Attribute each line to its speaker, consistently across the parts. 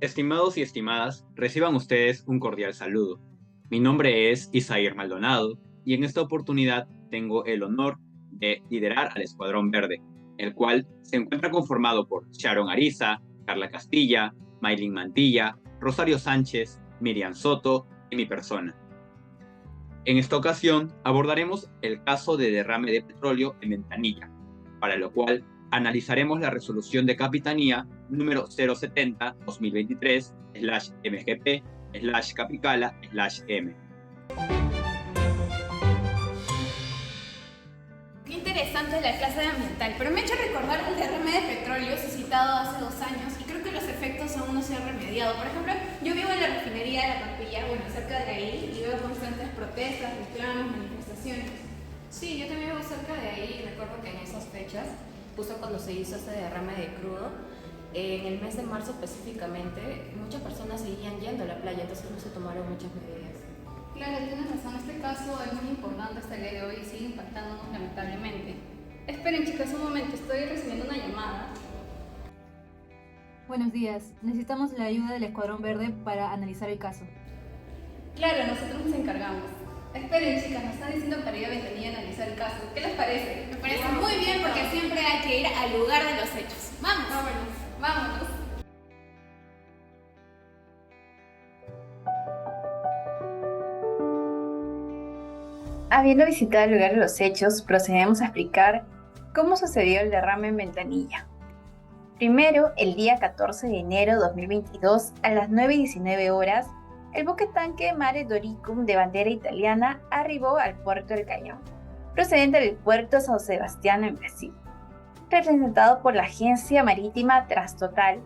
Speaker 1: Estimados y estimadas, reciban ustedes un cordial saludo. Mi nombre es Isaír Maldonado y en esta oportunidad tengo el honor de liderar al Escuadrón Verde, el cual se encuentra conformado por Sharon Ariza, Carla Castilla, Maylin Mantilla, Rosario Sánchez, Miriam Soto y mi persona. En esta ocasión abordaremos el caso de derrame de petróleo en Ventanilla, para lo cual analizaremos la resolución de Capitanía número 070-2023/MGP/Capicala/M.
Speaker 2: Qué interesante la clase de ambiental, pero me ha hecho recordar el derrame de petróleo suscitado hace 2 años y creo que los efectos aún no se han remediado. Por ejemplo, yo vivo en la refinería de La Pampilla, cerca de ahí, y veo constantes protestas, reclamos, manifestaciones.
Speaker 3: Sí, yo también vivo cerca de ahí y recuerdo que en esas fechas, justo cuando se hizo ese derrame de crudo, en el mes de marzo específicamente, muchas personas seguían yendo a la playa, entonces no se tomaron muchas medidas.
Speaker 2: Claro, tienes razón, este caso es muy importante hasta el día de hoy y sigue impactándonos lamentablemente. Esperen chicas un momento, estoy recibiendo una llamada.
Speaker 4: Buenos días, necesitamos la ayuda del Escuadrón Verde para analizar el caso.
Speaker 2: Claro, nosotros nos encargamos. Esperen chicas, nos están diciendo para ir a Ventanilla a analizar el caso. ¿Qué les parece?
Speaker 5: Me parece muy bien porque siempre hay que ir al lugar de los hechos. ¡Vamos!
Speaker 2: Vámonos.
Speaker 6: Habiendo visitado el lugar de los hechos, procedemos a explicar cómo sucedió el derrame en Ventanilla. Primero, el día 14 de enero de 2022, a las 9:19 horas, el buque tanque Mare Doricum de bandera italiana arribó al puerto del Callao, procedente del puerto São Sebastián en Brasil, representado por la agencia marítima Transtotal,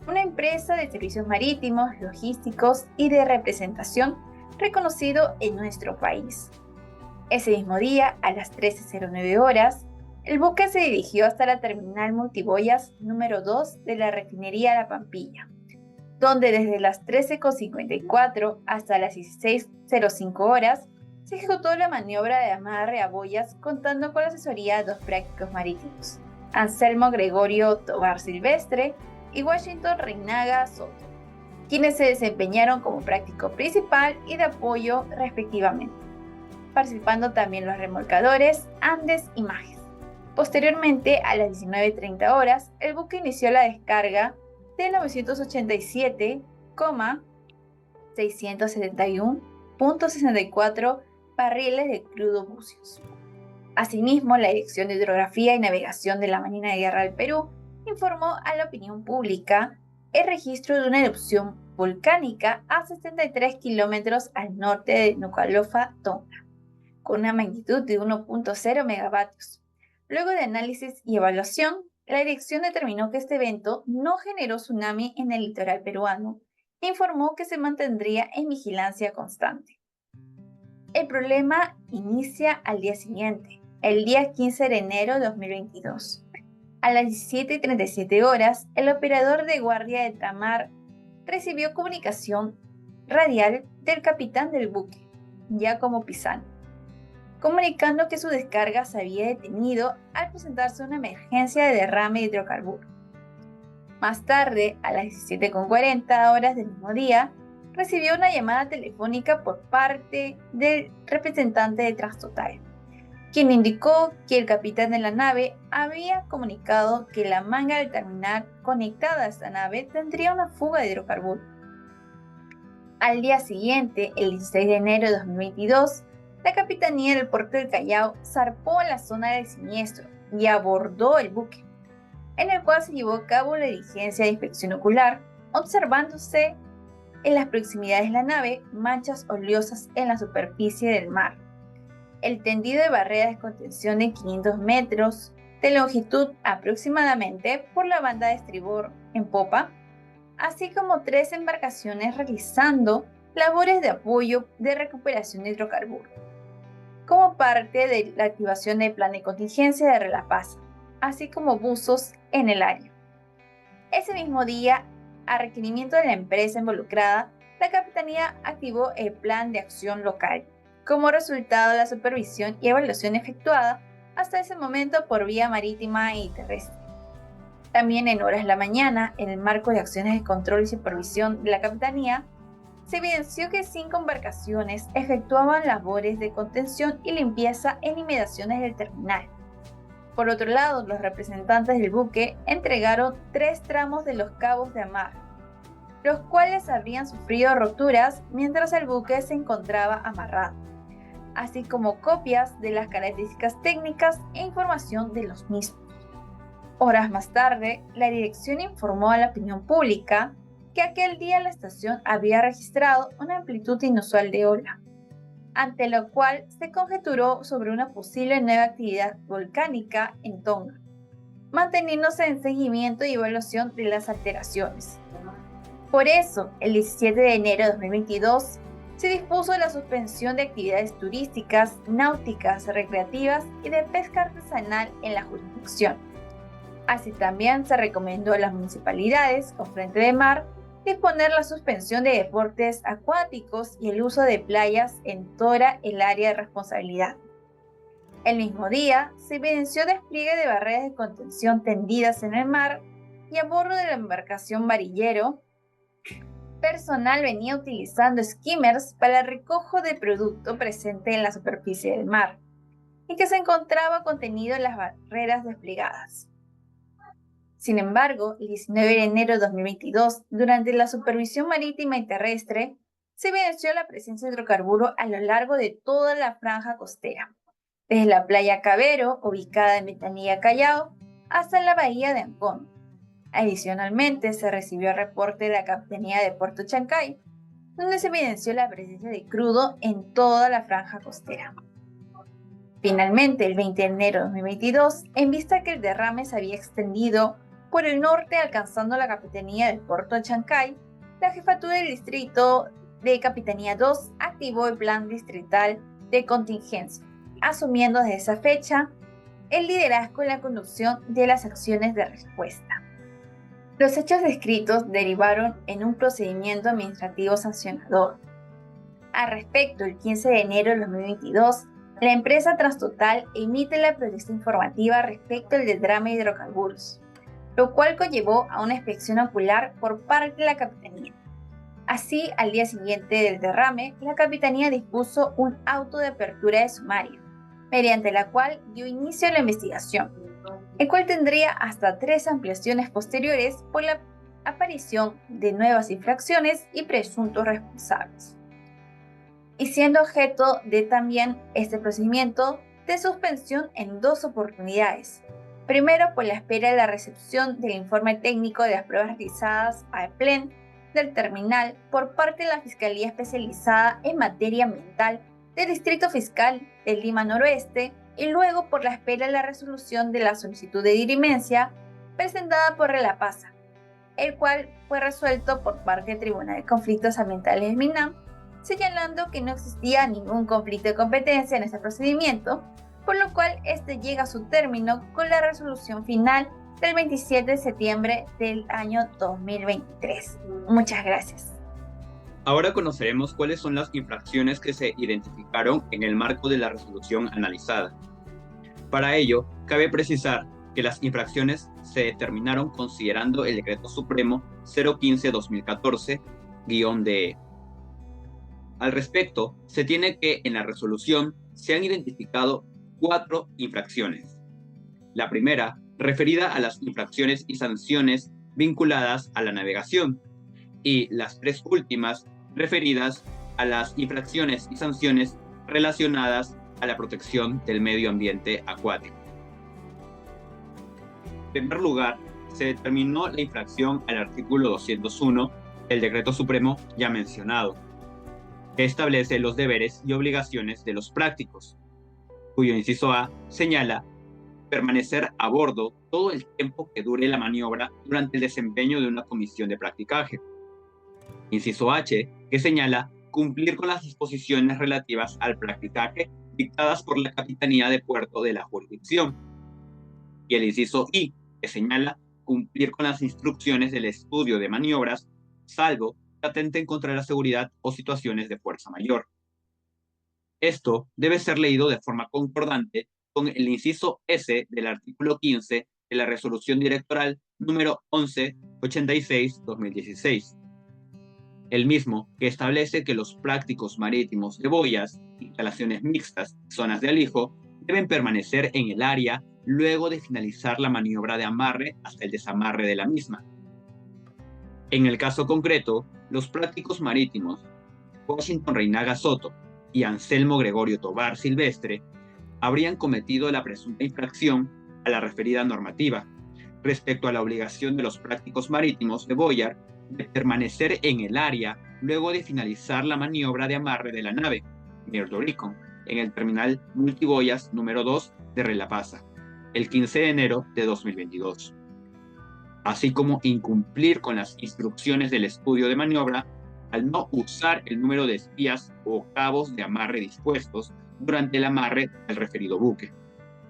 Speaker 6: una empresa de servicios marítimos, logísticos y de representación reconocido en nuestro país. Ese mismo día, a las 13:09 horas, el buque se dirigió hasta la terminal multiboyas número 2 de la refinería La Pampilla, donde desde las 13:54 hasta las 16:05 horas se ejecutó la maniobra de amarre a boyas contando con la asesoría de 2 prácticos marítimos, Anselmo Gregorio Tobar Silvestre y Washington Reinaga Soto, quienes se desempeñaron como práctico principal y de apoyo respectivamente, participando también los remolcadores Andes y Majes. Posteriormente, a las 19:30 horas, el buque inició la descarga de 987,671.64 barriles de crudo bucios. Asimismo, la Dirección de Hidrografía y Navegación de la Marina de Guerra del Perú informó a la opinión pública el registro de una erupción volcánica a 73 kilómetros al norte de Nukualofa, Tonga, con una magnitud de 1.0 megavatios. Luego de análisis y evaluación, la dirección determinó que este evento no generó tsunami en el litoral peruano e informó que se mantendría en vigilancia constante. El problema inicia al día siguiente, el día 15 de enero de 2022. A las 17:37 horas, el operador de guardia de Tamar recibió comunicación radial del capitán del buque, Giacomo Pisano, comunicando que su descarga se había detenido al presentarse una emergencia de derrame de hidrocarburos. Más tarde, a las 17:40 horas del mismo día, recibió una llamada telefónica por parte del representante de Transtotal, quien indicó que el capitán de la nave había comunicado que la manga del terminal conectada a esta nave tendría una fuga de hidrocarburos. Al día siguiente, el 16 de enero de 2022, la Capitanía del Puerto del Callao zarpó a la zona del siniestro y abordó el buque, en el cual se llevó a cabo la diligencia de inspección ocular, observándose en las proximidades de la nave manchas oleosas en la superficie del mar. El tendido de barrera de contención de 500 metros de longitud aproximadamente por la banda de estribor en popa, así como 3 embarcaciones realizando labores de apoyo de recuperación de hidrocarburos, como parte de la activación del plan de contingencia de Relapasa, así como buzos en el área. Ese mismo día, a requerimiento de la empresa involucrada, la Capitanía activó el plan de acción local, como resultado de la supervisión y evaluación efectuada hasta ese momento por vía marítima y terrestre. También en horas de la mañana, en el marco de acciones de control y supervisión de la Capitanía, se evidenció que 5 embarcaciones efectuaban labores de contención y limpieza en inmediaciones del terminal. Por otro lado, los representantes del buque entregaron 3 tramos de los cabos de amarre, los cuales habrían sufrido roturas mientras el buque se encontraba amarrado, así como copias de las características técnicas e información de los mismos. Horas más tarde, la dirección informó a la opinión pública que aquel día la estación había registrado una amplitud inusual de ola, ante lo cual se conjeturó sobre una posible nueva actividad volcánica en Tonga, manteniéndose en seguimiento y evaluación de las alteraciones. Por eso, el 17 de enero de 2022, se dispuso la suspensión de actividades turísticas, náuticas, recreativas y de pesca artesanal en la jurisdicción. Así también se recomendó a las municipalidades con frente de mar disponer la suspensión de deportes acuáticos y el uso de playas en toda el área de responsabilidad. El mismo día, se evidenció despliegue de barreras de contención tendidas en el mar y a bordo de la embarcación Varillero, personal venía utilizando skimmers para el recojo de producto presente en la superficie del mar y que se encontraba contenido en las barreras desplegadas. Sin embargo, el 19 de enero de 2022, durante la supervisión marítima y terrestre, se evidenció la presencia de hidrocarburos a lo largo de toda la franja costera, desde la playa Cabero, ubicada en Ventanilla, Callao, hasta la bahía de Ancón. Adicionalmente, se recibió el reporte de la Capitanía de Puerto Chancay, donde se evidenció la presencia de crudo en toda la franja costera. Finalmente, el 20 de enero de 2022, en vista que el derrame se había extendido por el norte alcanzando la Capitanía de Puerto Chancay, la Jefatura del Distrito de Capitanía 2 activó el Plan Distrital de Contingencia, asumiendo desde esa fecha el liderazgo en la conducción de las acciones de respuesta. Los hechos descritos derivaron en un procedimiento administrativo sancionador. Al respecto, el 15 de enero de 2022, la empresa Transtotal emite la protesta informativa respecto al derrame de hidrocarburos, lo cual conllevó a una inspección ocular por parte de la Capitanía. Así, al día siguiente del derrame, la Capitanía dispuso un auto de apertura de sumario, mediante la cual dio inicio a la investigación, el cual tendría hasta 3 ampliaciones posteriores por la aparición de nuevas infracciones y presuntos responsables, y siendo objeto de también este procedimiento de suspensión en 2 oportunidades. Primero, por la espera de la recepción del informe técnico de las pruebas realizadas al PLEN del terminal por parte de la Fiscalía Especializada en Materia Ambiental del Distrito Fiscal de Lima Noroeste, y luego por la espera de la resolución de la solicitud de dirimencia presentada por Relapasa, el cual fue resuelto por parte del Tribunal de Conflictos Ambientales del MINAM, señalando que no existía ningún conflicto de competencia en este procedimiento, por lo cual este llega a su término con la resolución final del 27 de septiembre del año 2023. Muchas gracias.
Speaker 1: Ahora conoceremos cuáles son las infracciones que se identificaron en el marco de la resolución analizada. Para ello, cabe precisar que las infracciones se determinaron considerando el Decreto Supremo 015-2014-DE. Al respecto, se tiene que en la resolución se han identificado 4 infracciones. La primera, referida a las infracciones y sanciones vinculadas a la navegación, y las 3 últimas, referidas a las infracciones y sanciones relacionadas a la protección del medio ambiente acuático. En primer lugar, se determinó la infracción al artículo 201 del Decreto Supremo ya mencionado, que establece los deberes y obligaciones de los prácticos, cuyo inciso A señala permanecer a bordo todo el tiempo que dure la maniobra durante el desempeño de una comisión de practicaje. Inciso H, que señala cumplir con las disposiciones relativas al practicaje dictadas por la Capitanía de Puerto de la jurisdicción. Y el inciso I, que señala cumplir con las instrucciones del estudio de maniobras, salvo que atenten contra la seguridad o situaciones de fuerza mayor. Esto debe ser leído de forma concordante con el inciso S del artículo 15 de la Resolución Directoral número 1186-2016. El mismo que establece que los prácticos marítimos de boyas, instalaciones mixtas, zonas de alijo, deben permanecer en el área luego de finalizar la maniobra de amarre hasta el desamarre de la misma. En el caso concreto, los prácticos marítimos Washington Reinaga Soto y Anselmo Gregorio Tobar Silvestre habrían cometido la presunta infracción a la referida normativa respecto a la obligación de los prácticos marítimos de boyar de permanecer en el área luego de finalizar la maniobra de amarre de la nave Mayor Doricon en el terminal multiboyas número 2 de Relapasa, el 15 de enero de 2022, así como incumplir con las instrucciones del estudio de maniobra al no usar el número de espías o cabos de amarre dispuestos durante el amarre del referido buque.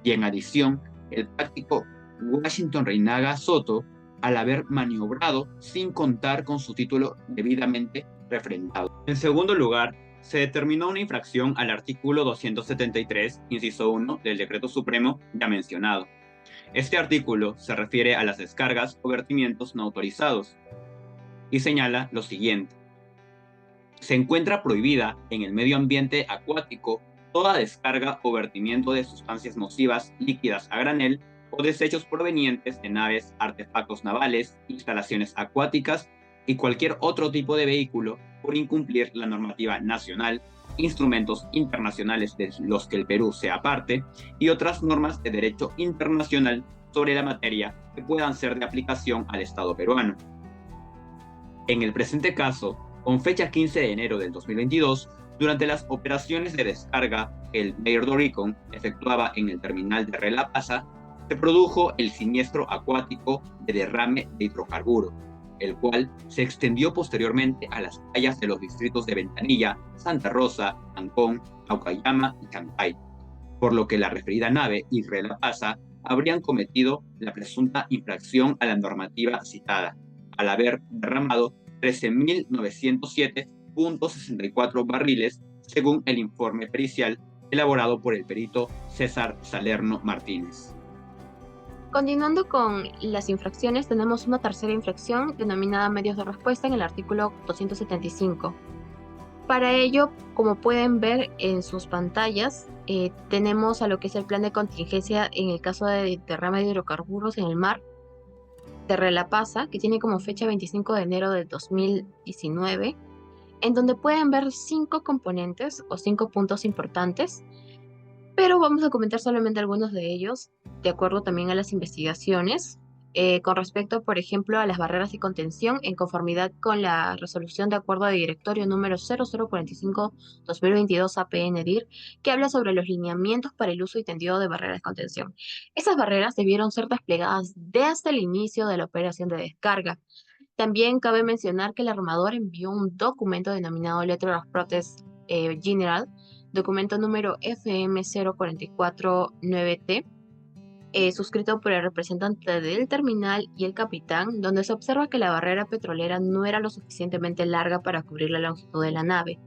Speaker 1: Y en adición, el práctico Washington Reinaga Soto, al haber maniobrado sin contar con su título debidamente refrendado. En segundo lugar, se determinó una infracción al artículo 273, inciso 1 del Decreto Supremo ya mencionado. Este artículo se refiere a las descargas o vertimientos no autorizados y señala lo siguiente. Se encuentra prohibida en el medio ambiente acuático toda descarga o vertimiento de sustancias nocivas líquidas a granel o desechos provenientes de naves, artefactos navales, instalaciones acuáticas y cualquier otro tipo de vehículo por incumplir la normativa nacional, instrumentos internacionales de los que el Perú sea parte y otras normas de derecho internacional sobre la materia que puedan ser de aplicación al Estado peruano. En el presente caso, con fecha 15 de enero del 2022, durante las operaciones de descarga que el Mayor Doricon efectuaba en el terminal de Relapasa, se produjo el siniestro acuático de derrame de hidrocarburo, el cual se extendió posteriormente a las playas de los distritos de Ventanilla, Santa Rosa, Ancón, Aucayama y Chancay, por lo que la referida nave y Relapasa habrían cometido la presunta infracción a la normativa citada, al haber derramado 13.907.64 barriles, según el informe pericial elaborado por el perito César Salerno Martínez.
Speaker 3: Continuando con las infracciones, tenemos una tercera infracción denominada medios de respuesta en el artículo 275. Para ello, como pueden ver en sus pantallas, tenemos a lo que es el plan de contingencia en el caso de derrame de hidrocarburos en el mar de Relapasa, que tiene como fecha 25 de enero del 2019, en donde pueden ver 5 componentes o 5 puntos importantes, pero vamos a comentar solamente algunos de ellos, de acuerdo también a las investigaciones, con respecto, por ejemplo, a las barreras de contención en conformidad con la resolución de acuerdo de directorio número 0045-2022 APN-DIR, que habla sobre los lineamientos para el uso y tendido de barreras de contención. Esas barreras debieron ser desplegadas desde el inicio de la operación de descarga. También cabe mencionar que el armador envió un documento denominado Letter of Protest General, documento número FM0449T, suscrito por el representante del terminal y el capitán, donde se observa que la barrera petrolera no era lo suficientemente larga para cubrir la longitud de la nave.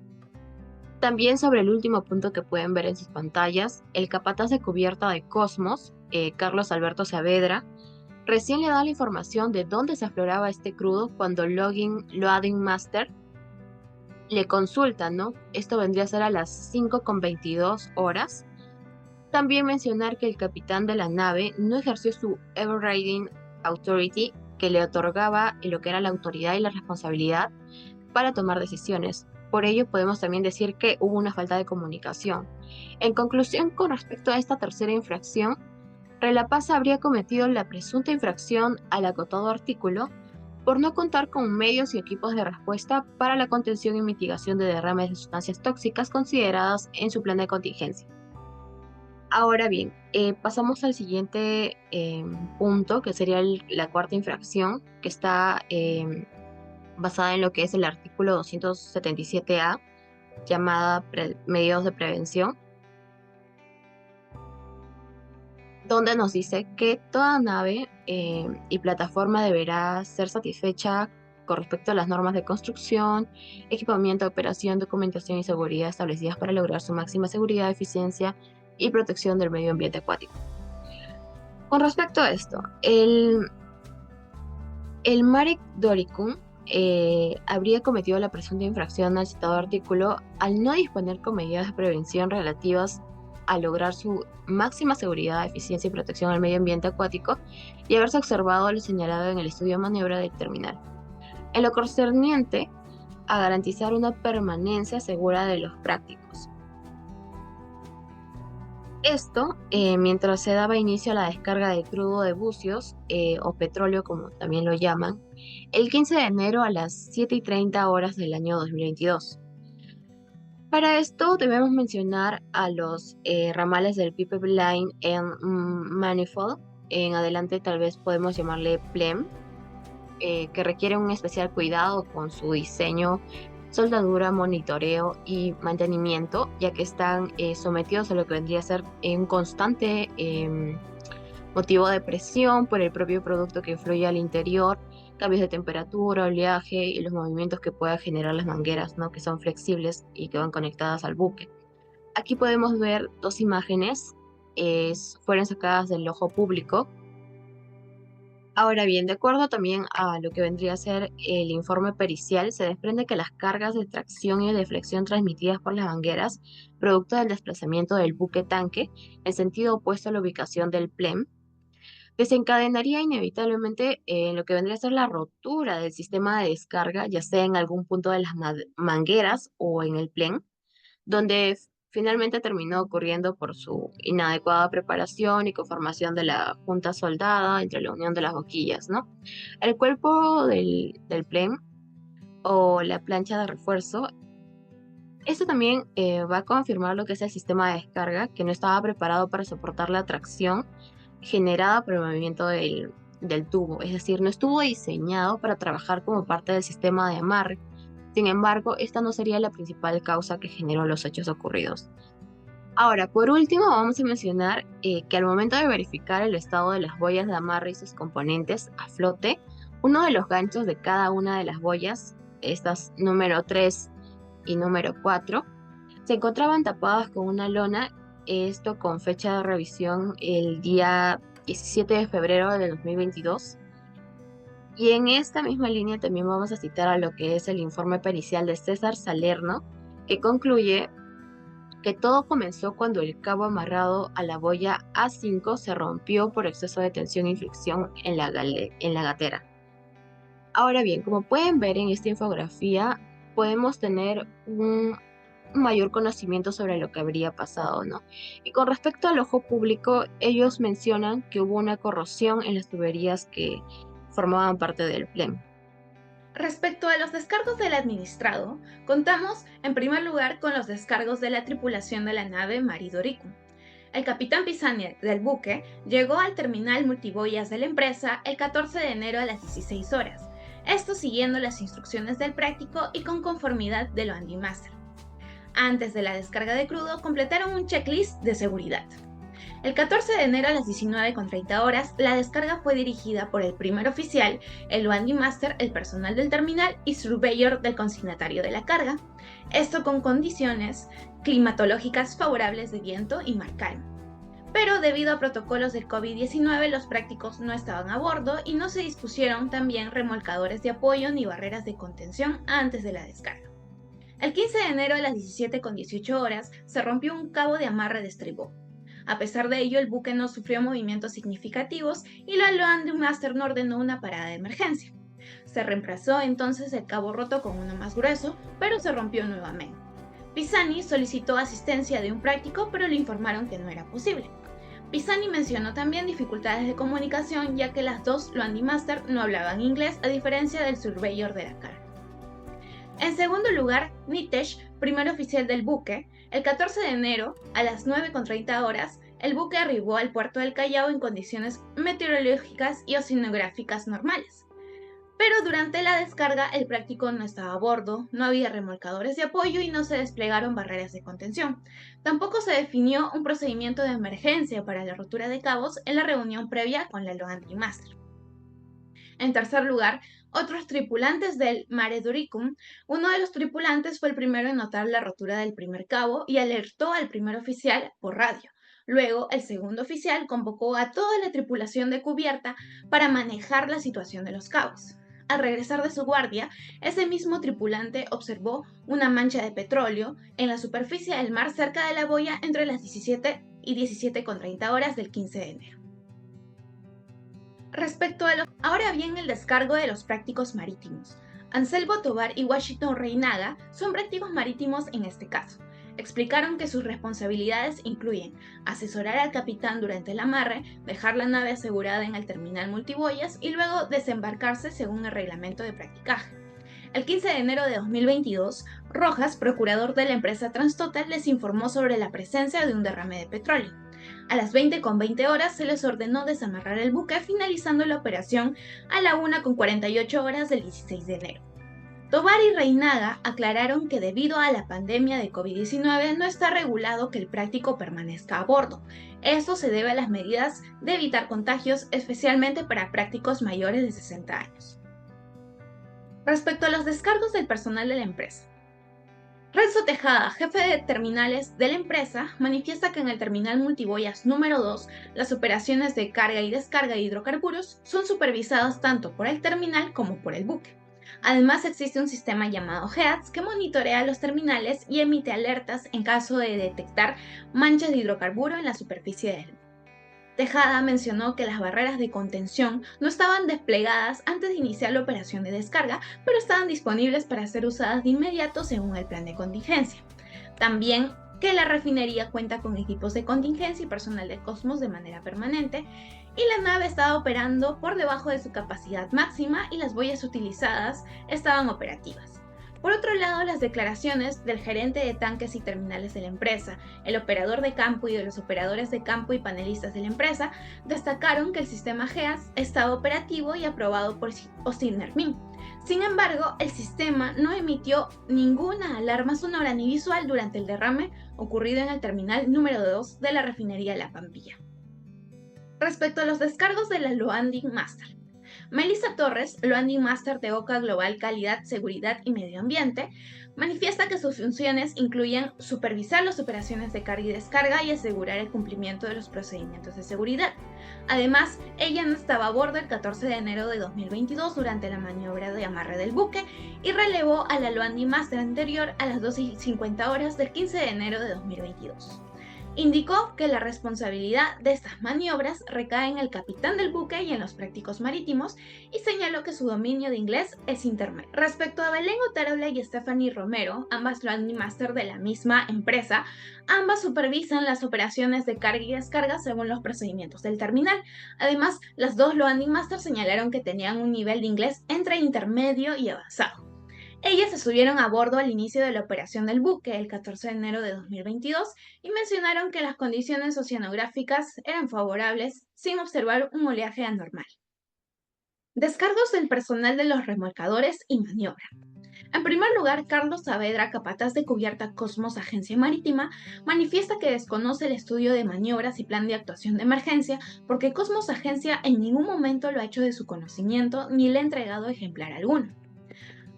Speaker 3: También sobre el último punto que pueden ver en sus pantallas, el capataz de cubierta de Cosmos, Carlos Alberto Saavedra, recién le da la información de dónde se afloraba este crudo cuando Loading Master le consulta, ¿no? Esto vendría a ser a las 5:22 horas. También mencionar que el capitán de la nave no ejerció su Overriding Authority, que le otorgaba lo que era la autoridad y la responsabilidad para tomar decisiones. Por ello podemos también decir que hubo una falta de comunicación. En conclusión, con respecto a esta tercera infracción, Relapasa habría cometido la presunta infracción al acotado artículo por no contar con medios y equipos de respuesta para la contención y mitigación de derrames de sustancias tóxicas consideradas en su plan de contingencia. Ahora bien, pasamos al siguiente punto, que sería la cuarta infracción, que está basada en lo que es el artículo 277A, llamada medios de prevención, donde nos dice que toda nave y plataforma deberá ser satisfecha con respecto a las normas de construcción, equipamiento, operación, documentación y seguridad establecidas para lograr su máxima seguridad, eficiencia y protección del medio ambiente acuático. Con respecto a esto, el Marek Doricum habría cometido la presunta infracción al citado artículo al no disponer con medidas de prevención relativas a lograr su máxima seguridad, eficiencia y protección al medio ambiente acuático y haberse observado lo señalado en el estudio de maniobra del terminal. En lo concerniente a garantizar una permanencia segura de los prácticos. Esto, mientras se daba inicio a la descarga de crudo de bucios, o petróleo como también lo llaman, el 15 de enero a las 7:30 horas del año 2022. Para esto debemos mencionar a los ramales del Pipeline en Manifold, en adelante tal vez podemos llamarle PLEM, que requieren un especial cuidado con su diseño, soldadura, monitoreo y mantenimiento, ya que están sometidos a lo que vendría a ser un constante motivo de presión por el propio producto que fluye al interior, cambios de temperatura, oleaje y los movimientos que pueda generar las mangueras, ¿no? Que son flexibles y que van conectadas al buque. Aquí podemos ver dos imágenes, fueron sacadas del ojo público. Ahora bien, de acuerdo también a lo que vendría a ser el informe pericial, se desprende que las cargas de tracción y de flexión transmitidas por las mangueras, producto del desplazamiento del buque tanque en sentido opuesto a la ubicación del PLEM, desencadenaría inevitablemente lo que vendría a ser la rotura del sistema de descarga, ya sea en algún punto de las mangueras o en el PLEM, donde finalmente terminó ocurriendo por su inadecuada preparación y conformación de la junta soldada entre la unión de las boquillas, ¿no? El cuerpo del PLEM o la plancha de refuerzo, esto también va a confirmar lo que es el sistema de descarga, que no estaba preparado para soportar la tracción generada por el movimiento del tubo, es decir, no estuvo diseñado para trabajar como parte del sistema de amarre. Sin embargo, esta no sería la principal causa que generó los hechos ocurridos. Ahora, por último, vamos a mencionar que al momento de verificar el estado de las boyas de amarre y sus componentes a flote, uno de los ganchos de cada una de las boyas, estas número 3 y número 4, se encontraban tapadas con una lona, esto con fecha de revisión el día 17 de febrero de 2022. Y en esta misma línea también vamos a citar a lo que es el informe pericial de César Salerno, que concluye que todo comenzó cuando el cabo amarrado a la boya A5 se rompió por exceso de tensión y fricción en la gatera. Ahora bien, como pueden ver en esta infografía, podemos tener un mayor conocimiento sobre lo que habría pasado, ¿no? Y con respecto al ojo público, ellos mencionan que hubo una corrosión en las tuberías que formaban parte del PLEM.
Speaker 2: Respecto a los descargos del administrado, contamos en primer lugar con los descargos de la tripulación de la nave Maridoricum. El capitán Pisani del buque llegó al terminal multiboyas de la empresa el 14 de enero a las 16 horas, esto siguiendo las instrucciones del práctico y con conformidad de lo Master. Antes de la descarga de crudo, completaron un checklist de seguridad. El 14 de enero a las 19:30 horas, la descarga fue dirigida por el primer oficial, el Master, el personal del terminal y surveyor del consignatario de la carga, esto con condiciones climatológicas favorables de viento y mar calmo. Pero debido a protocolos del COVID-19, los prácticos no estaban a bordo y no se dispusieron también remolcadores de apoyo ni barreras de contención antes de la descarga. El 15 de enero a las 17:18 horas se rompió un cabo de amarre de estribor. A pesar de ello, el buque no sufrió movimientos significativos y la Landing Master no ordenó una parada de emergencia. Se reemplazó entonces el cabo roto con uno más grueso, pero se rompió nuevamente. Pisani solicitó asistencia de un práctico, pero le informaron que no era posible. Pisani mencionó también dificultades de comunicación, ya que las dos Landing Master no hablaban inglés, a diferencia del surveyor de la carga. En segundo lugar, Nitesh, primer oficial del buque, el 14 de enero, a las 9:30 horas, el buque arribó al puerto del Callao en condiciones meteorológicas y oceanográficas normales. Pero durante la descarga el práctico no estaba a bordo, no había remolcadores de apoyo y no se desplegaron barreras de contención. Tampoco se definió un procedimiento de emergencia para la rotura de cabos en la reunión previa con la Landing Master. En tercer lugar, otros tripulantes del Mare Doricum. Uno de los tripulantes fue el primero en notar la rotura del primer cabo y alertó al primer oficial por radio. Luego, el segundo oficial convocó a toda la tripulación de cubierta para manejar la situación de los cabos. Al regresar de su guardia, ese mismo tripulante observó una mancha de petróleo en la superficie del mar cerca de la boya entre las 17 y 17:30 horas del 15 de enero. Ahora bien, el descargo de los prácticos marítimos. Anselmo Tovar y Washington Reinaga son prácticos marítimos en este caso. Explicaron que sus responsabilidades incluyen asesorar al capitán durante el amarre, dejar la nave asegurada en el terminal multiboyas y luego desembarcarse según el reglamento de practicaje. El 15 de enero de 2022, Rojas, procurador de la empresa Transtotal, les informó sobre la presencia de un derrame de petróleo. A las 20:20 horas se les ordenó desamarrar el buque, finalizando la operación a la 1:48 horas del 16 de enero. Tovar y Reinaga aclararon que debido a la pandemia de COVID-19 no está regulado que el práctico permanezca a bordo. Esto se debe a las medidas de evitar contagios, especialmente para prácticos mayores de 60 años. Respecto a los descargos del personal de la empresa, Renzo Tejada, jefe de terminales de la empresa, manifiesta que en el terminal multiboyas número 2, las operaciones de carga y descarga de hidrocarburos son supervisadas tanto por el terminal como por el buque. Además, existe un sistema llamado HEADS que monitorea los terminales y emite alertas en caso de detectar manchas de hidrocarburo en la superficie del buque. Tejada mencionó que las barreras de contención no estaban desplegadas antes de iniciar la operación de descarga, pero estaban disponibles para ser usadas de inmediato según el plan de contingencia. También que la refinería cuenta con equipos de contingencia y personal de Cosmos de manera permanente, y la nave estaba operando por debajo de su capacidad máxima y las boyas utilizadas estaban operativas. Por otro lado, las declaraciones del gerente de tanques y terminales de la empresa, el operador de campo y de los operadores de campo y panelistas de la empresa destacaron que el sistema GEAS estaba operativo y aprobado por Ostinermin. Sin embargo, el sistema no emitió ninguna alarma sonora ni visual durante el derrame ocurrido en el terminal número 2 de la refinería La Pampilla. Respecto a los descargos de la Loading Master, Melissa Torres, Loading Master de OCA Global Calidad, Seguridad y Medio Ambiente, manifiesta que sus funciones incluyen supervisar las operaciones de carga y descarga y asegurar el cumplimiento de los procedimientos de seguridad. Además, ella no estaba a bordo el 14 de enero de 2022 durante la maniobra de amarre del buque y relevó a la Loading Master anterior a las 12:50 horas del 15 de enero de 2022. Indicó que la responsabilidad de estas maniobras recae en el capitán del buque y en los prácticos marítimos, y señaló que su dominio de inglés es intermedio. Respecto a Belén Otarola y Stephanie Romero, ambas Loading Master de la misma empresa, ambas supervisan las operaciones de carga y descarga según los procedimientos del terminal. Además, las dos Loading Master señalaron que tenían un nivel de inglés entre intermedio y avanzado. Ellas se subieron a bordo al inicio de la operación del buque, el 14 de enero de 2022, y mencionaron que las condiciones oceanográficas eran favorables, sin observar un oleaje anormal. Descargos del personal de los remolcadores y maniobra. En primer lugar, Carlos Saavedra, capataz de cubierta Cosmos Agencia Marítima, manifiesta que desconoce el estudio de maniobras y plan de actuación de emergencia porque Cosmos Agencia en ningún momento lo ha hecho de su conocimiento ni le ha entregado ejemplar alguno.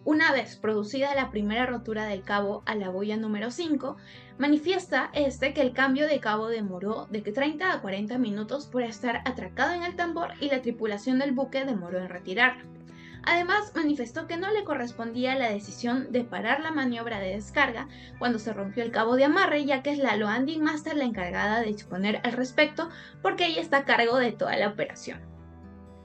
Speaker 2: Una vez producida la primera rotura del cabo a la boya número 5, manifiesta que el cambio de cabo demoró de 30 a 40 minutos por estar atracado en el tambor y la tripulación del buque demoró en retirarlo. Además, manifestó que no le correspondía la decisión de parar la maniobra de descarga cuando se rompió el cabo de amarre, ya que es la Loading Master la encargada de disponer al respecto porque ella está a cargo de toda la operación.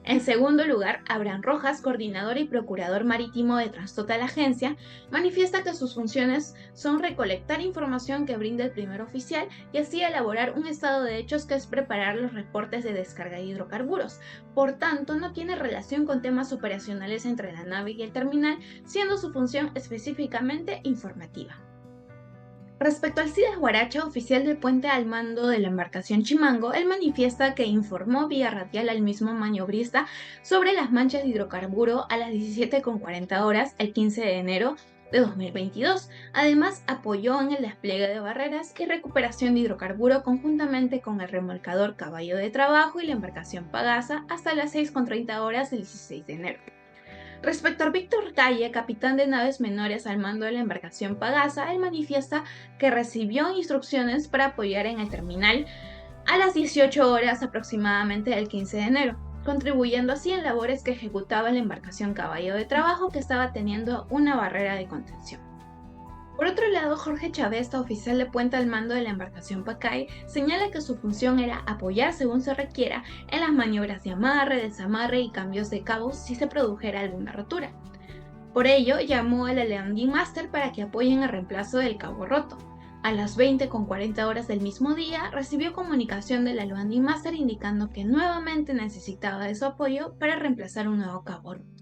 Speaker 2: En segundo lugar, Abraham Rojas, coordinador y procurador marítimo de Transtotal Agencia, manifiesta que sus funciones son recolectar información que brinda el primer oficial y así elaborar un estado de hechos que es preparar los reportes de descarga de hidrocarburos. Por tanto, no tiene relación con temas operacionales entre la nave y el terminal, siendo su función específicamente informativa. Respecto al Alcides Guaracha, oficial del puente al mando de la embarcación Chimango, él manifiesta que informó vía radial al mismo maniobrista sobre las manchas de hidrocarburo a las 17:40 horas el 15 de enero de 2022. Además, apoyó en el despliegue de barreras y recuperación de hidrocarburo conjuntamente con el remolcador Caballo de Trabajo y la embarcación Pagasa hasta las 6:30 horas del 16 de enero. Respecto a Víctor Calle, capitán de naves menores al mando de la embarcación Pagasa, él manifiesta que recibió instrucciones para apoyar en el terminal a las 18 horas aproximadamente del 15 de enero, contribuyendo así en labores que ejecutaba la embarcación Caballo de Trabajo, que estaba teniendo una barrera de contención. Por otro lado, Jorge Chavesta, oficial de puente al mando de la embarcación Pacay, señala que su función era apoyar según se requiera en las maniobras de amarre, desamarre y cambios de cabos si se produjera alguna rotura. Por ello, llamó a la Landing Master para que apoyen el reemplazo del cabo roto. A las 20:40 del mismo día, recibió comunicación de la Landing Master indicando que nuevamente necesitaba de su apoyo para reemplazar un nuevo cabo roto.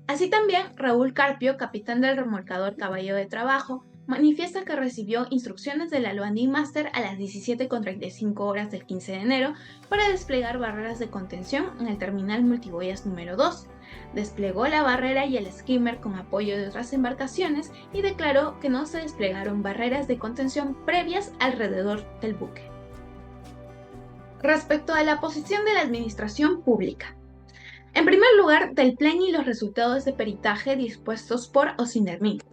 Speaker 2: Así también, Raúl Carpio, capitán del remolcador Caballo de Trabajo, manifiesta que recibió instrucciones de la Landing Master a las 17:35 del 15 de enero para desplegar barreras de contención en el terminal multiboyas número 2. Desplegó la barrera y el skimmer con apoyo de otras embarcaciones y declaró que no se desplegaron barreras de contención previas alrededor del buque. Respecto a la posición de la administración pública. En primer lugar, del plan y los resultados de peritaje dispuestos por Ocinermin.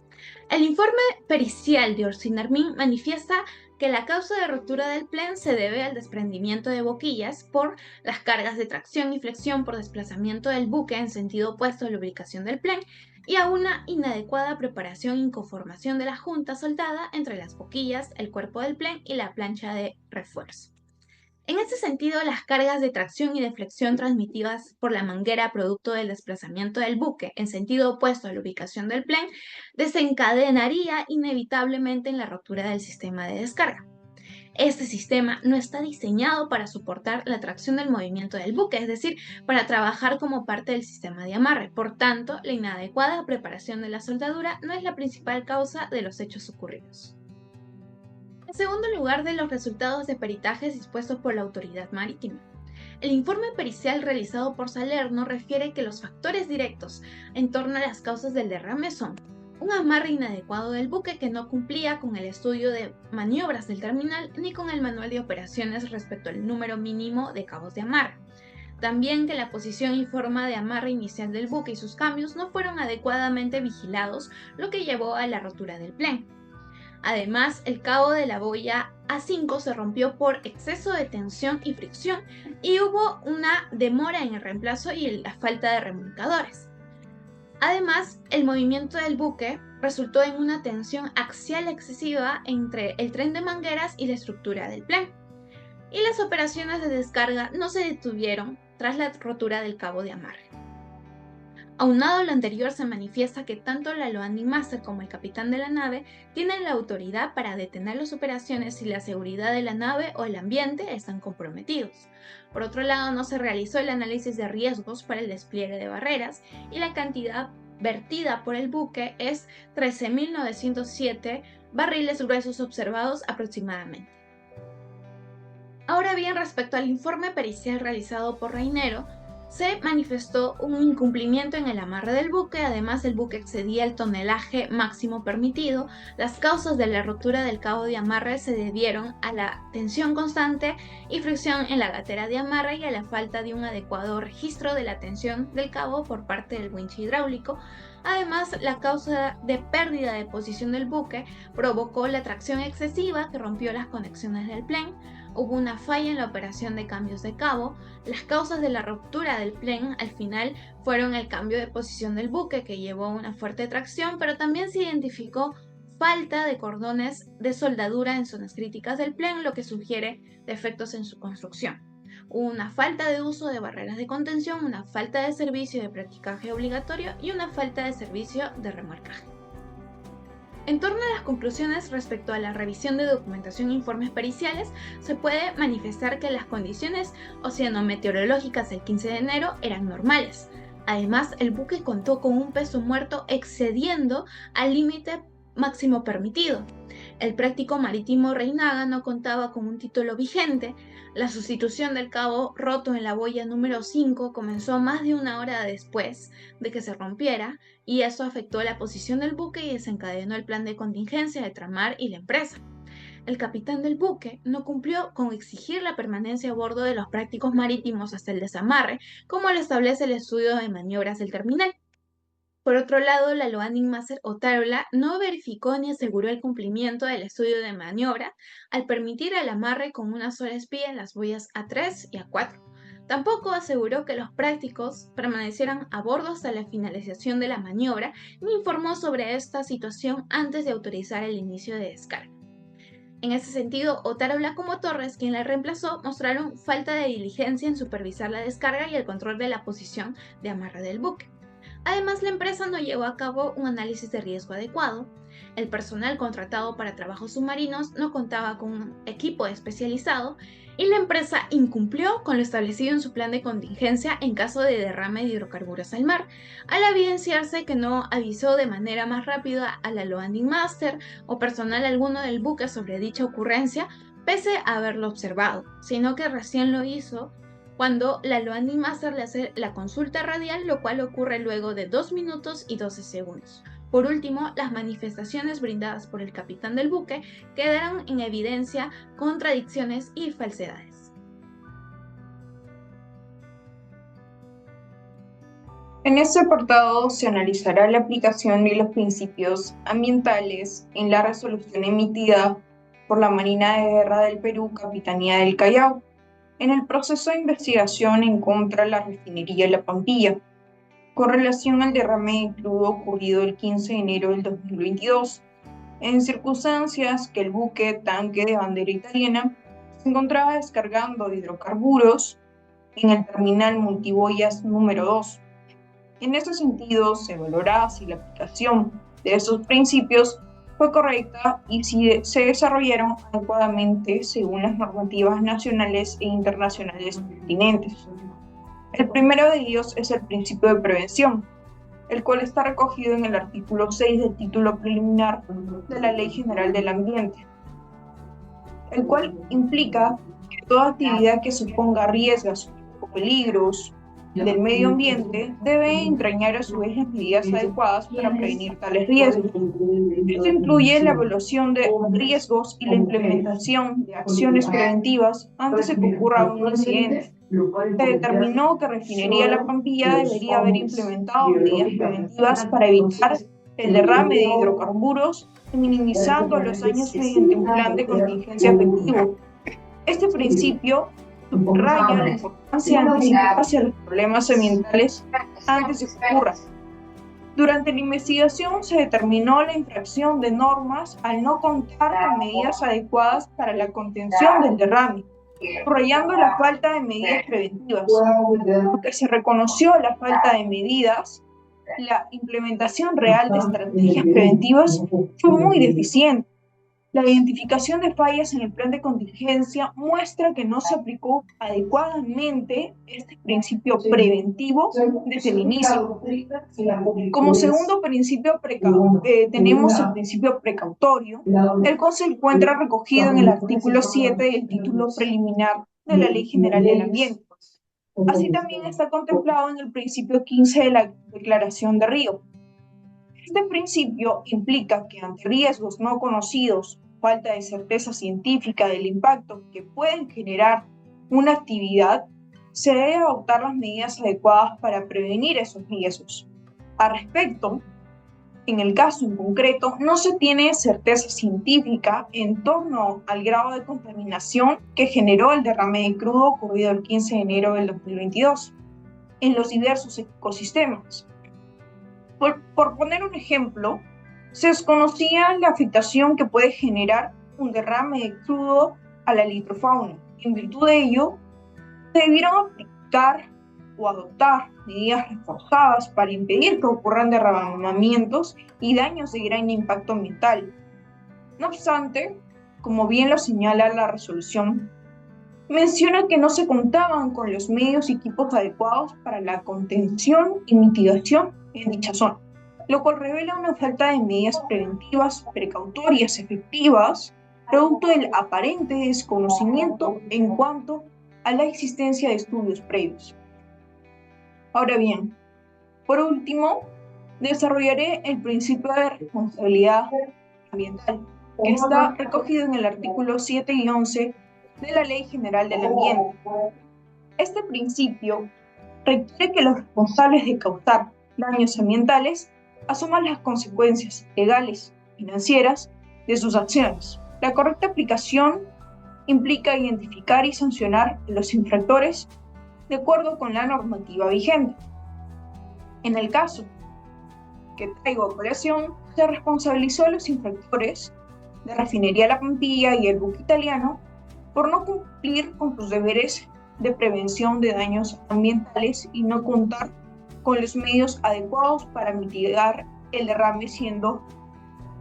Speaker 2: El informe pericial de Ocinermin manifiesta que la causa de ruptura del plan se debe al desprendimiento de boquillas por las cargas de tracción y flexión por desplazamiento del buque en sentido opuesto a la ubicación del plan y a una inadecuada preparación y conformación de la junta soldada entre las boquillas, el cuerpo del plan y la plancha de refuerzo. En este sentido, las cargas de tracción y de flexión transmitidas por la manguera producto del desplazamiento del buque en sentido opuesto a la ubicación del plan desencadenaría inevitablemente en la rotura del sistema de descarga. Este sistema no está diseñado para soportar la tracción del movimiento del buque, es decir, para trabajar como parte del sistema de amarre. Por tanto, la inadecuada preparación de la soldadura no es la principal causa de los hechos ocurridos. En segundo lugar, de los resultados de peritajes dispuestos por la autoridad marítima. El informe pericial realizado por Salerno refiere que los factores directos en torno a las causas del derrame son un amarre inadecuado del buque que no cumplía con el estudio de maniobras del terminal ni con el manual de operaciones respecto al número mínimo de cabos de amarre. También que la posición y forma de amarre inicial del buque y sus cambios no fueron adecuadamente vigilados, lo que llevó a la rotura del plan. Además, el cabo de la boya A5 se rompió por exceso de tensión y fricción y hubo una demora en el reemplazo y la falta de remolcadores. Además, el movimiento del buque resultó en una tensión axial excesiva entre el tren de mangueras y la estructura del plan. Y las operaciones de descarga no se detuvieron tras la rotura del cabo de amarre. Aunado a lo anterior, se manifiesta que tanto la Landing Master como el capitán de la nave tienen la autoridad para detener las operaciones si la seguridad de la nave o el ambiente están comprometidos. Por otro lado, no se realizó el análisis de riesgos para el despliegue de barreras y la cantidad vertida por el buque es 13.907 barriles gruesos observados aproximadamente. Ahora bien, respecto al informe pericial realizado por Reinero, se manifestó un incumplimiento en el amarre del buque, además el buque excedía el tonelaje máximo permitido. Las causas de la rotura del cabo de amarre se debieron a la tensión constante y fricción en la gatera de amarre y a la falta de un adecuado registro de la tensión del cabo por parte del winch hidráulico. Además, la causa de pérdida de posición del buque provocó la tracción excesiva que rompió las conexiones del plan. Hubo una falla en la operación de cambios de cabo. Las causas de la ruptura del plan al final fueron el cambio de posición del buque que llevó a una fuerte tracción, pero también se identificó falta de cordones de soldadura en zonas críticas del plan, lo que sugiere defectos en su construcción. Hubo una falta de uso de barreras de contención, una falta de servicio de practicaje obligatorio y una falta de servicio de remolcaje. En torno a las conclusiones respecto a la revisión de documentación e informes periciales, se puede manifestar que las condiciones oceanometeorológicas del 15 de enero eran normales. Además, el buque contó con un peso muerto excediendo al límite máximo permitido. El práctico marítimo Reinaga no contaba con un título vigente. La sustitución del cabo roto en la boya número 5 comenzó más de una hora después de que se rompiera, y eso afectó la posición del buque y desencadenó el plan de contingencia de Tramar y la empresa. El capitán del buque no cumplió con exigir la permanencia a bordo de los prácticos marítimos hasta el desamarre, como lo establece el estudio de maniobras del terminal. Por otro lado, la Loading Master Otárola no verificó ni aseguró el cumplimiento del estudio de maniobra al permitir el amarre con una sola espía en las boyas A3 y A4. Tampoco aseguró que los prácticos permanecieran a bordo hasta la finalización de la maniobra ni informó sobre esta situación antes de autorizar el inicio de descarga. En ese sentido, Otárola como Torres, quien la reemplazó, mostraron falta de diligencia en supervisar la descarga y el control de la posición de amarre del buque. Además, la empresa no llevó a cabo un análisis de riesgo adecuado. El personal contratado para trabajos submarinos no contaba con un equipo especializado y la empresa incumplió con lo establecido en su plan de contingencia en caso de derrame de hidrocarburos al mar, al evidenciarse que no avisó de manera más rápida a la Loading Master o personal alguno del buque sobre dicha ocurrencia, pese a haberlo observado, sino que recién lo hizo cuando la Loading Master le hace la consulta radial, lo cual ocurre luego de 2 minutos y 12 segundos. Por último, las manifestaciones brindadas por el capitán del buque quedaron en evidencia contradicciones y falsedades.
Speaker 7: En este apartado se analizará la aplicación de los principios ambientales en la resolución emitida por la Marina de Guerra del Perú, Capitanía del Callao, en el proceso de investigación en contra de la refinería La Pampilla, con relación al derrame de crudo ocurrido el 15 de enero del 2022, en circunstancias que el buque tanque de bandera italiana se encontraba descargando hidrocarburos en el terminal multiboyas número 2. En este sentido, se valorará si la aplicación de estos principios fue correcta y si se desarrollaron adecuadamente según las normativas nacionales e internacionales pertinentes. El primero de ellos es el principio de prevención, el cual está recogido en el artículo 6 del título preliminar de la Ley General del Ambiente, el cual implica que toda actividad que suponga riesgos o peligros del medio ambiente debe entrañar a su vez las medidas adecuadas para prevenir tales riesgos. Esto incluye la evaluación de riesgos y la implementación de acciones preventivas antes de que ocurra un incidente. Se determinó que Refinería La Pampilla debería haber implementado medidas preventivas para evitar el derrame de hidrocarburos, minimizando los daños mediante un plan de contingencia efectivo. Este principio subraya la importancia de anticiparse a los problemas ambientales antes de que ocurran. Durante la investigación se determinó la infracción de normas al no contar con medidas adecuadas para la contención del derrame, subrayando la falta de medidas preventivas. Porque se reconoció la falta de medidas, la implementación real de estrategias preventivas fue muy deficiente. La identificación de fallas en el plan de contingencia muestra que no se aplicó adecuadamente este principio preventivo desde el inicio. Como segundo principio tenemos el principio precautorio, el cual se encuentra recogido en el artículo 7 del título preliminar de la Ley General del Ambiente. Así también está contemplado en el principio 15 de la Declaración de Río. Este principio implica que ante riesgos no conocidos, falta de certeza científica del impacto que pueden generar una actividad, se deben adoptar las medidas adecuadas para prevenir esos riesgos. Al respecto, en el caso en concreto, no se tiene certeza científica en torno al grado de contaminación que generó el derrame de crudo ocurrido el 15 de enero del 2022 en los diversos ecosistemas. Por poner un ejemplo, se desconocía la afectación que puede generar un derrame de crudo a la litrofauna. En virtud de ello, se debieron aplicar o adoptar medidas reforzadas para impedir que ocurran derramamientos y daños de gran impacto ambiental. No obstante, como bien lo señala la resolución, menciona que no se contaban con los medios y equipos adecuados para la contención y mitigación en dicha zona, lo cual revela una falta de medidas preventivas precautorias efectivas, producto del aparente desconocimiento en cuanto a la existencia de estudios previos. Ahora bien, por último, desarrollaré el principio de responsabilidad ambiental, que está recogido en el artículo 7 y 11 de la Ley General del Ambiente. Este principio requiere que los responsables de causar daños ambientales asuman las consecuencias legales, financieras de sus acciones. La correcta aplicación implica identificar y sancionar a los infractores de acuerdo con la normativa vigente. En el caso que traigo a colación, se responsabilizó a los infractores de Refinería La Pampilla y el buque italiano por no cumplir con sus deberes de prevención de daños ambientales y no contar con los medios adecuados para mitigar el derrame, siendo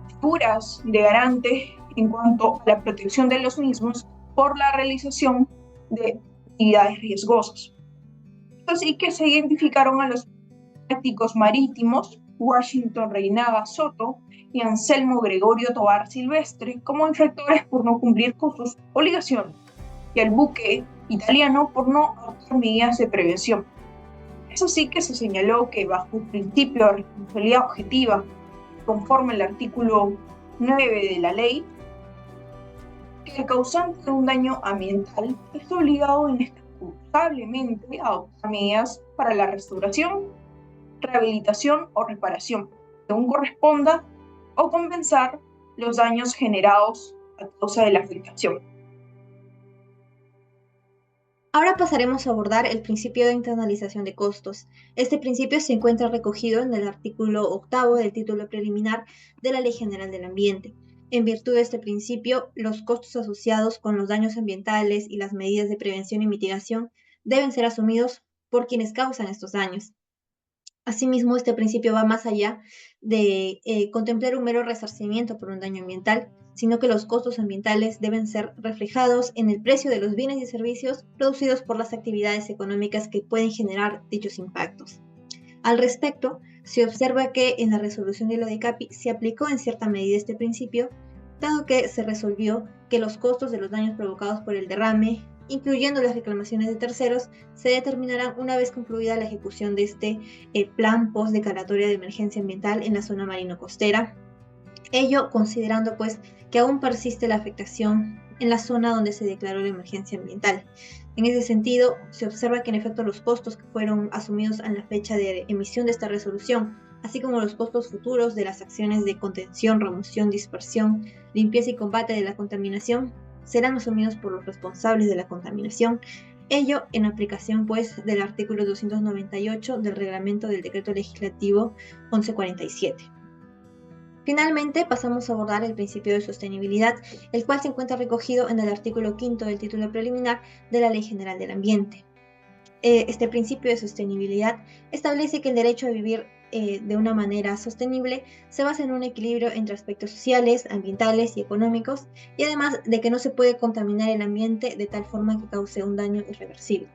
Speaker 7: figuras de garante en cuanto a la protección de los mismos por la realización de actividades riesgosas. Así que se identificaron a los prácticos marítimos Washington Reinaga Soto y Anselmo Gregorio Tovar Silvestre como infractores por no cumplir con sus obligaciones, y al buque italiano por no adoptar medidas de prevención. Eso sí que se señaló que bajo el principio de responsabilidad objetiva, conforme al artículo 9 de la ley, que el causante de un daño ambiental es obligado inescapablemente a adoptar medidas para la restauración, rehabilitación o reparación, según corresponda, o compensar los daños generados a causa de la afectación.
Speaker 8: Ahora pasaremos a abordar el principio de internalización de costos. Este principio se encuentra recogido en el artículo 8 del título preliminar de la Ley General del Ambiente. En virtud de este principio, los costos asociados con los daños ambientales y las medidas de prevención y mitigación deben ser asumidos por quienes causan estos daños. Asimismo, este principio va más allá de contemplar un mero resarcimiento por un daño ambiental, sino que los costos ambientales deben ser reflejados en el precio de los bienes y servicios producidos por las actividades económicas que pueden generar dichos impactos. Al respecto, se observa que en la resolución de la ODECAPI se aplicó en cierta medida este principio, dado que se resolvió que los costos de los daños provocados por el derrame, incluyendo las reclamaciones de terceros, se determinarán una vez concluida la ejecución de este plan post-declaratoria de emergencia ambiental en la zona marino-costera. Ello considerando pues que aún persiste la afectación en la zona donde se declaró la emergencia ambiental. En ese sentido, se observa que en efecto los costos que fueron asumidos en la fecha de emisión de esta resolución, así como los costos futuros de las acciones de contención, remoción, dispersión, limpieza y combate de la contaminación, serán asumidos por los responsables de la contaminación, ello en aplicación pues del artículo 298 del reglamento del decreto legislativo 1147. Finalmente, pasamos a abordar el principio de sostenibilidad, el cual se encuentra recogido en el artículo 5 del título preliminar de la Ley General del Ambiente. Este principio de sostenibilidad establece que el derecho a vivir de una manera sostenible se basa en un equilibrio entre aspectos sociales, ambientales y económicos, y además de que no se puede contaminar el ambiente de tal forma que cause un daño irreversible.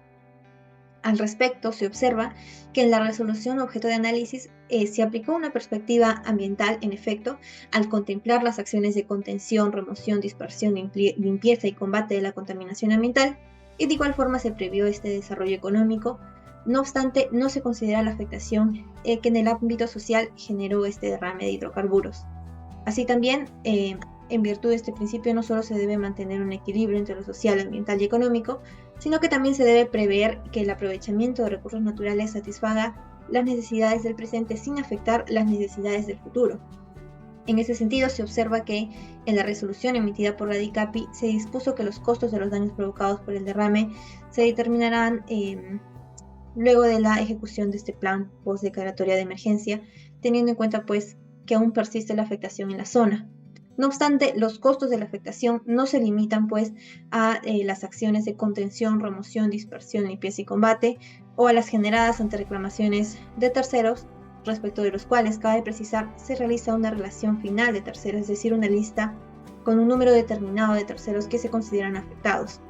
Speaker 8: Al respecto, se observa que en la resolución objeto de análisis se aplicó una perspectiva ambiental, en efecto, al contemplar las acciones de contención, remoción, dispersión, limpieza y combate de la contaminación ambiental, y de igual forma se previó este desarrollo económico. No obstante, no se considera la afectación que en el ámbito social generó este derrame de hidrocarburos. Así también, en virtud de este principio, no solo se debe mantener un equilibrio entre lo social, ambiental y económico, sino que también se debe prever que el aprovechamiento de recursos naturales satisfaga las necesidades del presente sin afectar las necesidades del futuro. En ese sentido, se observa que en la resolución emitida por la DICAPI se dispuso que los costos de los daños provocados por el derrame se determinarán luego de la ejecución de este plan post-declaratoria de emergencia, teniendo en cuenta pues que aún persiste la afectación en la zona. No obstante, los costos de la afectación no se limitan pues a las acciones de contención, remoción, dispersión, limpieza y combate, o a las generadas ante reclamaciones de terceros, respecto de los cuales, cabe precisar, se realiza una relación final de terceros, es decir, una lista con un número determinado de terceros que se consideran afectados,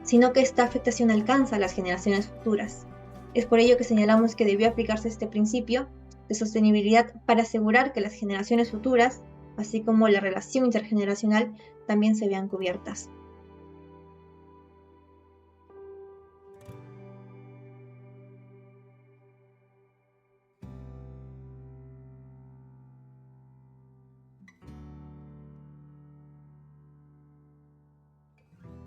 Speaker 8: sino que esta afectación alcanza a las generaciones futuras. Es por ello que señalamos que debió aplicarse este principio de sostenibilidad para asegurar que las generaciones futuras, así como la relación intergeneracional, también se vean cubiertas.